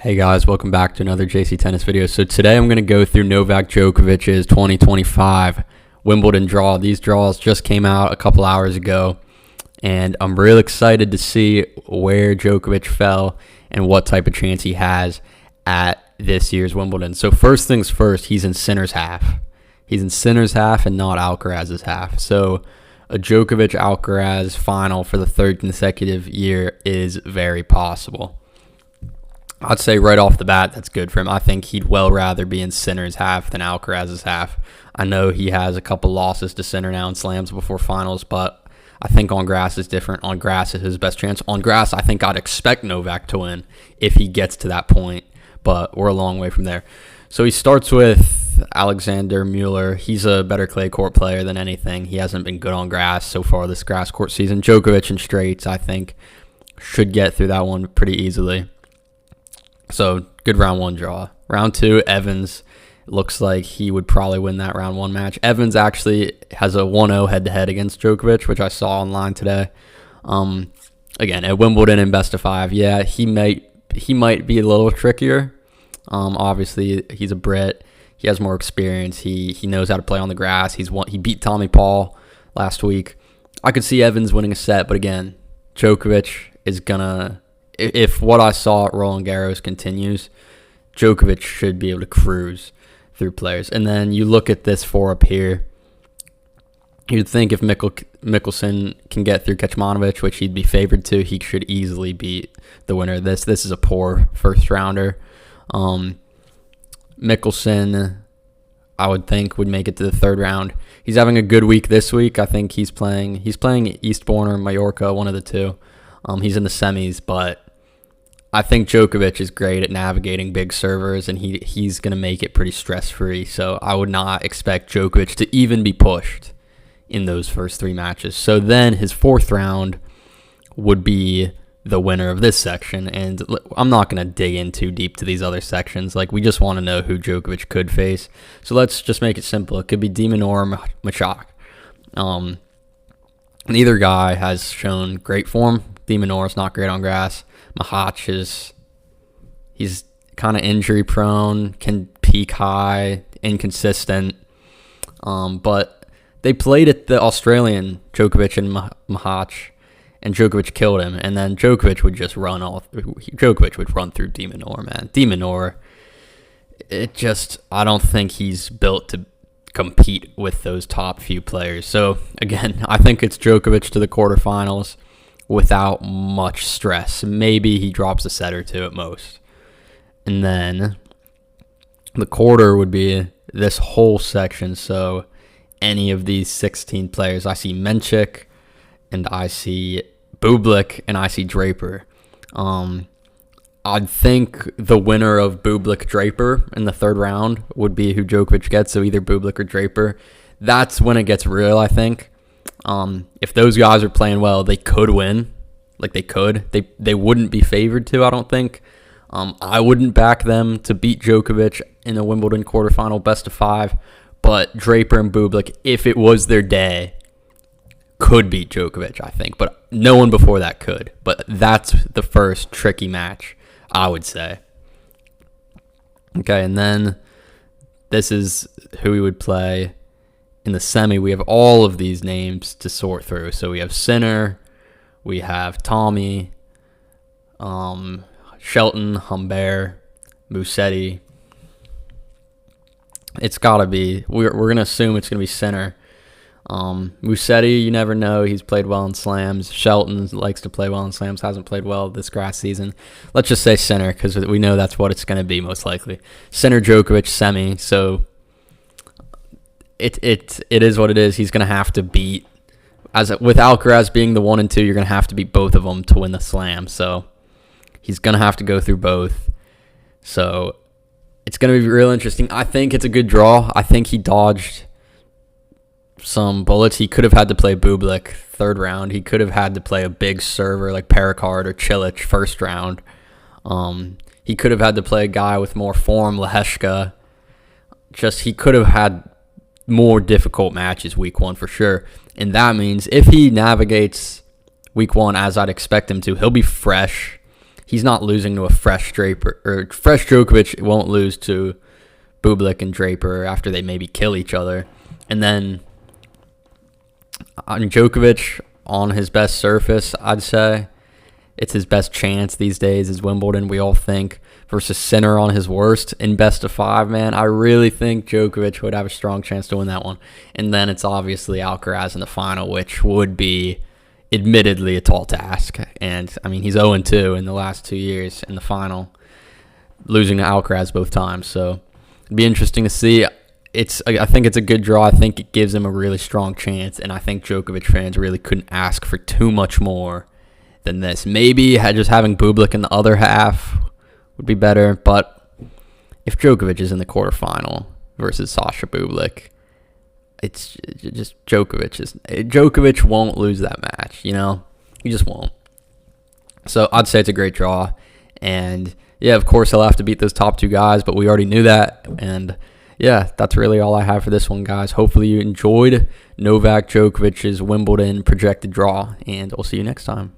Hey guys, welcome back to another JC Tennis video. So today I'm going to go through Novak Djokovic's 2025 Wimbledon draw. These draws just came out a couple hours ago, and I'm real excited to see where Djokovic fell and what type of chance he has at this year's Wimbledon. So first things first, he's in Sinner's half. He's in Sinner's half and not Alcaraz's half. So a Djokovic-Alcaraz final for the third consecutive year is very possible. I'd say right off the bat, that's good for him. I think he'd well rather be in Sinner's half than Alcaraz's half. I know he has a couple losses to Sinner now in slams before finals, but I think on grass is different. On grass is his best chance. On grass, I think I'd expect Novak to win if he gets to that point, but we're a long way from there. So he starts with Alexander Mueller. He's a better clay court player than anything. He hasn't been good on grass so far this grass court season. Djokovic in straights, I think, should get through that one pretty easily. So, good round one draw. Round two, Evans. Looks like he would probably win that round one match. Evans actually has a 1-0 head-to-head against Djokovic, which I saw online today. Again, at Wimbledon in best of five, yeah, he might be a little trickier. Obviously, he's a Brit. He has more experience. He knows how to play on the grass. He beat Tommy Paul last week. I could see Evans winning a set, but again, Djokovic is going to... If what I saw at Roland Garros continues, Djokovic should be able to cruise through players. And then you look at this four up here. You'd think if Mickelson can get through Kecmanovic, which he'd be favored to, he should easily beat the winner of this. This is a poor first rounder. Mickelson, I would think, would make it to the third round. He's having a good week this week. I think he's playing Eastbourne or Mallorca, one of the two. He's in the semis, but I think Djokovic is great at navigating big servers, and he's going to make it pretty stress-free. So I would not expect Djokovic to even be pushed in those first three matches. So then his fourth round would be the winner of this section. And I'm not going to dig in too deep to these other sections. We just want to know who Djokovic could face. So let's just make it simple. It could be de Minaur or Machak. Neither guy has shown great form. De Minaur is not great on grass. Mahach he's kind of injury prone, can peak high, inconsistent. But they played at the Australian, Djokovic and Mahach, and Djokovic killed him. And then Djokovic would just Djokovic would run through de Minaur, man. De Minaur, I don't think he's built to compete with those top few players. So again, I think it's Djokovic to the quarterfinals without much stress. Maybe he drops a set or two at most. And then the quarter would be this whole section. So any of these 16 players, I see Menchik, and I see Bublik, and I see Draper. I'd think the winner of Bublik-Draper in the third round would be who Djokovic gets, so either Bublik or Draper. That's when it gets real, I think. If those guys are playing well, they could win. They could. They wouldn't be favored to, I don't think. I wouldn't back them to beat Djokovic in the Wimbledon quarterfinal best of five, but Draper and Bublik, if it was their day, could beat Djokovic, I think. But no one before that could. But that's the first tricky match, I would say. Okay, and then this is who we would play in the semi. We have all of these names to sort through. So we have Sinner, we have Tommy, Shelton, Humbert, Musetti. It's got to be. We're going to assume it's going to be Sinner. Musetti, you never know. He's played well in slams. Shelton likes to play well in slams. Hasn't played well this grass season. Let's just say Sinner because we know that's what it's going to be most likely. Sinner, Djokovic, semi. So it is what it is. He's going to have to beat. With Alcaraz being the 1 and 2, you're going to have to beat both of them to win the slam. So he's going to have to go through both. So it's going to be real interesting. I think it's a good draw. I think he dodged some bullets. He could have had to play Bublik third round. He could have had to play a big server like Pericard or Cilic first round. He could have had to play a guy with more form, Leheshka. He could have had more difficult matches week one for sure. And that means if he navigates week one as I'd expect him to, he'll be fresh. he's not losing to a fresh Draper, or fresh Djokovic won't lose to Bublik and Draper after they maybe kill each other. And then on Djokovic, on his best surface, I'd say it's his best chance these days is Wimbledon, we all think, versus Sinner on his worst in best of 5, man. I really think Djokovic would have a strong chance to win that one. And then it's obviously Alcaraz in the final, which would be admittedly a tall task. And, I mean, he's 0-2 in the last 2 years in the final, losing to Alcaraz both times. So it'd be interesting to see. I think it's a good draw. I think it gives him a really strong chance, and I think Djokovic fans really couldn't ask for too much more than this. Maybe just having Bublik in the other half would be better, but if Djokovic is in the quarterfinal versus Sasha Bublik, it's just Djokovic won't lose that match, you know? He just won't. So I'd say it's a great draw, and yeah, of course he'll have to beat those top 2 guys, but we already knew that, and yeah, that's really all I have for this one, guys. Hopefully you enjoyed Novak Djokovic's Wimbledon projected draw, and we'll see you next time.